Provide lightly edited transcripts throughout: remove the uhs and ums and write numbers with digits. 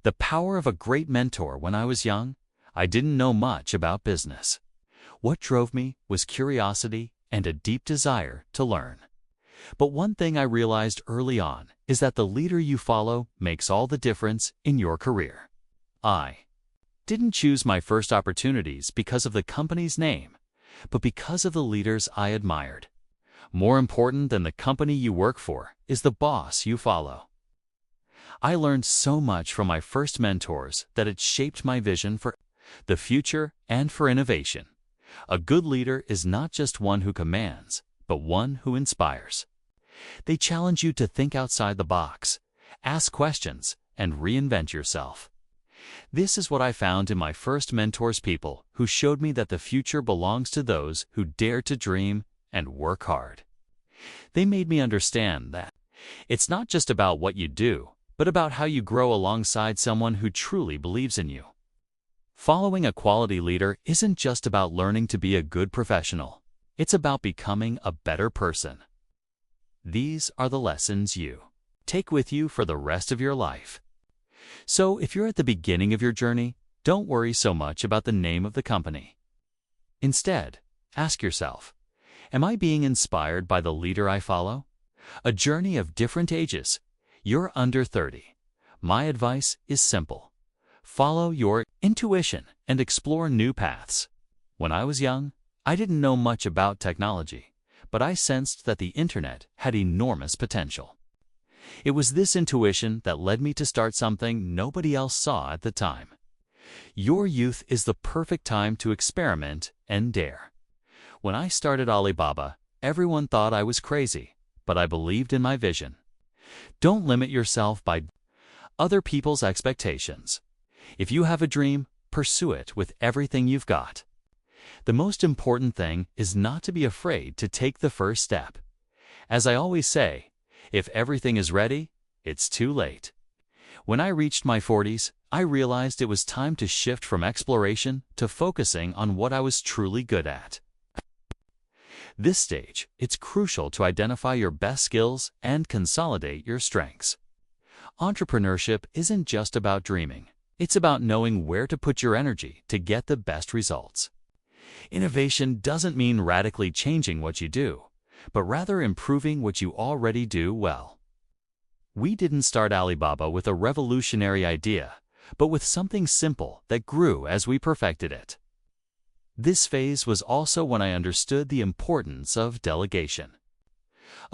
The power of a great mentor. When I was young, I didn't know much about business. What drove me was curiosity and a deep desire to learn. But one thing I realized early on is that the leader you follow makes all the difference in your career. I didn't choose my first opportunities because of the company's name, but because of the leaders I admired. More important than the company you work for is the boss you follow. I learned so much from my first mentors that it shaped my vision for the future and for innovation. A good leader is not just one who commands, but one who inspires. They challenge you to think outside the box, ask questions, and reinvent yourself. This is what I found in my first mentors, people who showed me that the future belongs to those who dare to dream and work hard. They made me understand that it's not just about what you do, but about how you grow alongside someone who truly believes in you. Following a quality leader isn't just about learning to be a good professional. It's about becoming a better person. These are the lessons you take with you for the rest of your life. So if you're at the beginning of your journey, don't worry so much about the name of the company. Instead, ask yourself, am I being inspired by the leader I follow? A journey of different ages. You're under 30. My advice is simple. Follow your intuition and explore new paths. When I was young, I didn't know much about technology, but I sensed that the internet had enormous potential. It was this intuition that led me to start something nobody else saw at the time. Your youth is the perfect time to experiment and dare. When I started Alibaba, everyone thought I was crazy, but I believed in my vision. Don't limit yourself by other people's expectations. If you have a dream, pursue it with everything you've got. The most important thing is not to be afraid to take the first step. As I always say, if everything is ready, it's too late. When I reached my 40s, I realized it was time to shift from exploration to focusing on what I was truly good at. This stage, it's crucial to identify your best skills and consolidate your strengths. Entrepreneurship isn't just about dreaming. It's about knowing where to put your energy to get the best results. Innovation doesn't mean radically changing what you do, but rather improving what you already do well. We didn't start Alibaba with a revolutionary idea, but with something simple that grew as we perfected it. This phase was also when I understood the importance of delegation.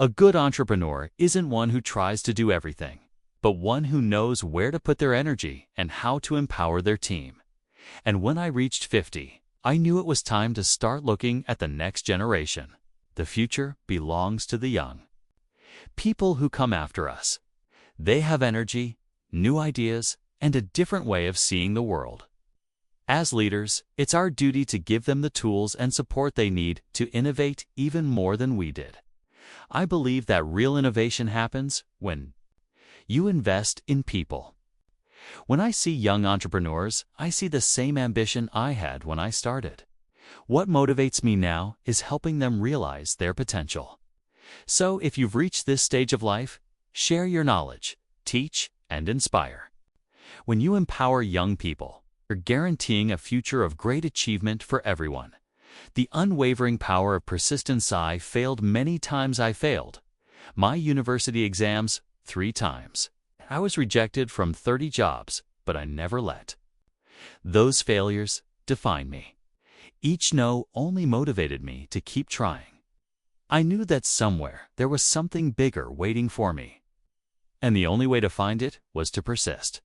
A good entrepreneur isn't one who tries to do everything, but one who knows where to put their energy and how to empower their team. And when I reached 50, I knew it was time to start looking at the next generation. The future belongs to the young. People who come after us. They have energy, new ideas, and a different way of seeing the world. As leaders, it's our duty to give them the tools and support they need to innovate even more than we did. I believe that real innovation happens when you invest in people. When I see young entrepreneurs, I see the same ambition I had when I started. What motivates me now is helping them realize their potential. So if you've reached this stage of life, share your knowledge, teach, and inspire. When you empower young people, you're guaranteeing a future of great achievement for everyone. The unwavering power of persistence. I failed many times. I failed my university exams 3 times. I was rejected from 30 jobs, but I never let those failures define me. Each no only motivated me to keep trying. I knew that somewhere there was something bigger waiting for me, and the only way to find it was to persist.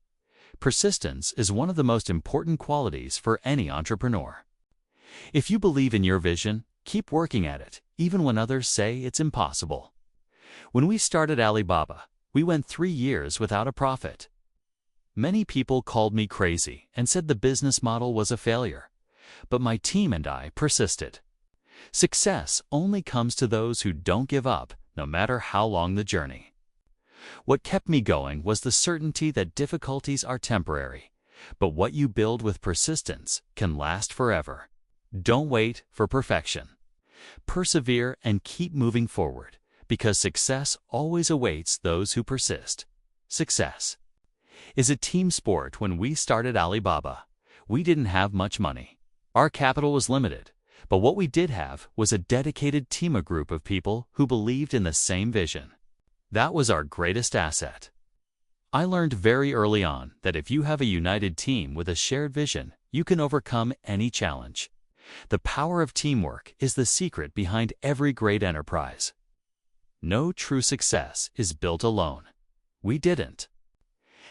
Persistence is one of the most important qualities for any entrepreneur. If you believe in your vision, keep working at it, even when others say it's impossible. When we started Alibaba, we went 3 years without a profit. Many people called me crazy and said the business model was a failure, but my team and I persisted. Success only comes to those who don't give up, no matter how long the journey. What kept me going was the certainty that difficulties are temporary, but what you build with persistence can last forever. Don't wait for perfection. Persevere and keep moving forward, because success always awaits those who persist. Success is a team sport. When we started Alibaba, we didn't have much money. Our capital was limited, but what we did have was a dedicated team, a group of people who believed in the same vision. That was our greatest asset. I learned very early on that if you have a united team with a shared vision, you can overcome any challenge. The power of teamwork is the secret behind every great enterprise. No true success is built alone. We didn't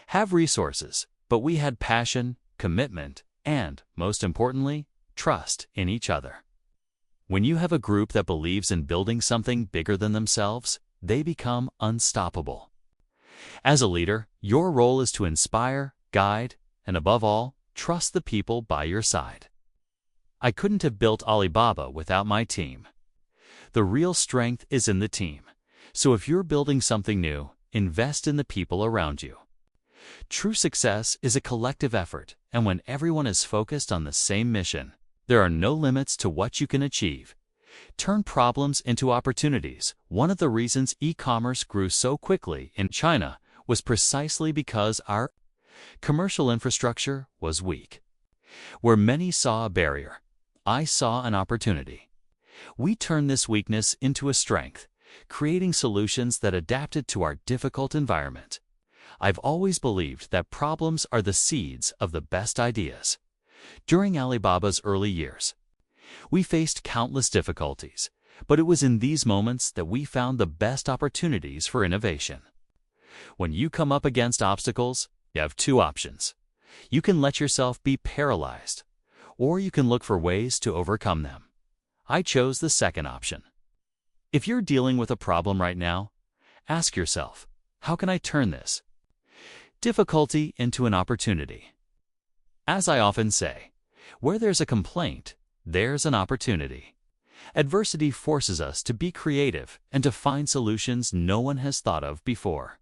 have resources, but we had passion, commitment, and, most importantly, trust in each other. When you have a group that believes in building something bigger than themselves, they become unstoppable. As a leader, your role is to inspire, guide, and above all, trust the people by your side. I couldn't have built Alibaba without my team. The real strength is in the team. So if you're building something new, invest in the people around you. True success is a collective effort, and when everyone is focused on the same mission, there are no limits to what you can achieve. Turn problems into opportunities. One of the reasons e-commerce grew so quickly in China was precisely because our commercial infrastructure was weak. Where many saw a barrier, I saw an opportunity. We turned this weakness into a strength, creating solutions that adapted to our difficult environment. I've always believed that problems are the seeds of the best ideas. During Alibaba's early years, we faced countless difficulties, but it was in these moments that we found the best opportunities for innovation. When you come up against obstacles, you have two options. You can let yourself be paralyzed, or you can look for ways to overcome them. I chose the second option. If you're dealing with a problem right now, ask yourself, how can I turn this difficulty into an opportunity? As I often say, where there's a complaint, there's an opportunity. Adversity forces us to be creative and to find solutions no one has thought of before.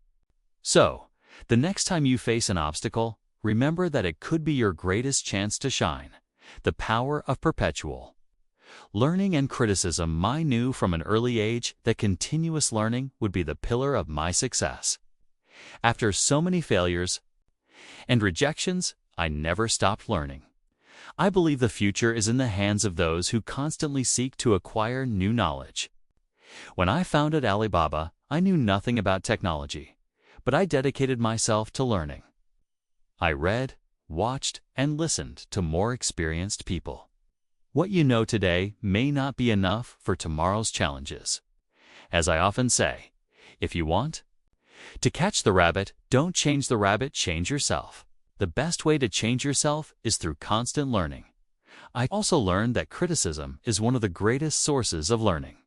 So, the next time you face an obstacle, remember that it could be your greatest chance to shine. The power of perpetual learning and criticism. I knew from an early age that continuous learning would be the pillar of my success. After so many failures and rejections, I never stopped learning. I believe the future is in the hands of those who constantly seek to acquire new knowledge. When I founded Alibaba, I knew nothing about technology, but I dedicated myself to learning. I read, watched, and listened to more experienced people. What you know today may not be enough for tomorrow's challenges. As I often say, if you want to catch the rabbit, don't change the rabbit, change yourself. The best way to change yourself is through constant learning. I also learned that criticism is one of the greatest sources of learning.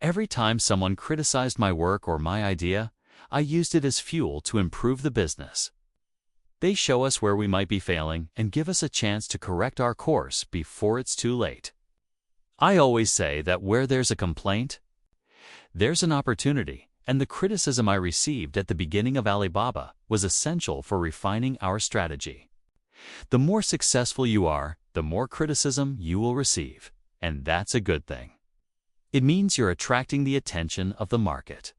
Every time someone criticized my work or my idea, I used it as fuel to improve the business. They show us where we might be failing and give us a chance to correct our course before it's too late. I always say that where there's a complaint, there's an opportunity. And the criticism I received at the beginning of Alibaba was essential for refining our strategy. The more successful you are, the more criticism you will receive, and that's a good thing. It means you're attracting the attention of the market.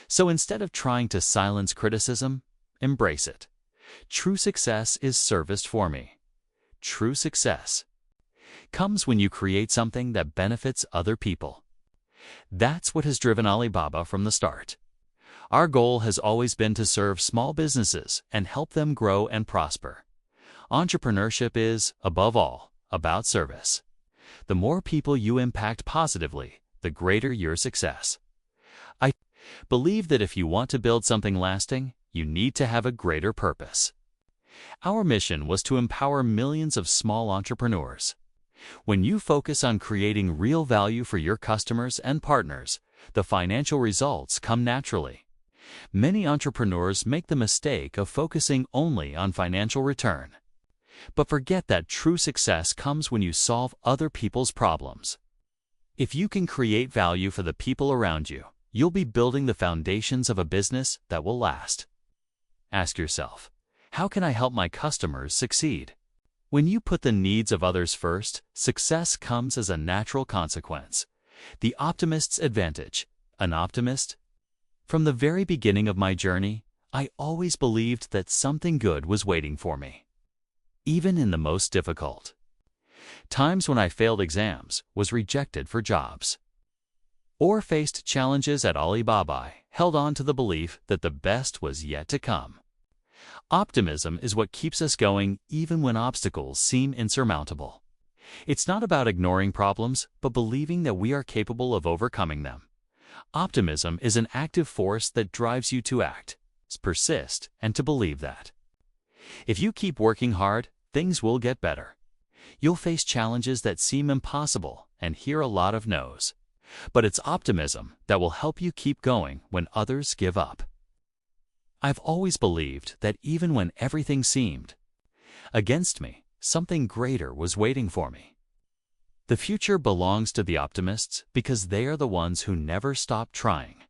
So instead of trying to silence criticism, embrace it. True success is serviced for me. True success comes when you create something that benefits other people. That's what has driven Alibaba from the start. Our goal has always been to serve small businesses and help them grow and prosper. Entrepreneurship is, above all, about service. The more people you impact positively, the greater your success. I believe that if you want to build something lasting, you need to have a greater purpose. Our mission was to empower millions of small entrepreneurs. When you focus on creating real value for your customers and partners, the financial results come naturally. Many entrepreneurs make the mistake of focusing only on financial return, but forget that true success comes when you solve other people's problems. If you can create value for the people around you, you'll be building the foundations of a business that will last. Ask yourself, how can I help my customers succeed? When you put the needs of others first, success comes as a natural consequence. The optimist's advantage. An optimist? From the very beginning of my journey, I always believed that something good was waiting for me, even in the most difficult times. When I failed exams, was rejected for jobs, or faced challenges at Alibaba, I held on to the belief that the best was yet to come. Optimism is what keeps us going even when obstacles seem insurmountable. It's not about ignoring problems, but believing that we are capable of overcoming them. Optimism is an active force that drives you to act, persist, and to believe that if you keep working hard, things will get better. You'll face challenges that seem impossible and hear a lot of no's. But it's optimism that will help you keep going when others give up. I've always believed that even when everything seemed against me, something greater was waiting for me. The future belongs to the optimists because they are the ones who never stop trying.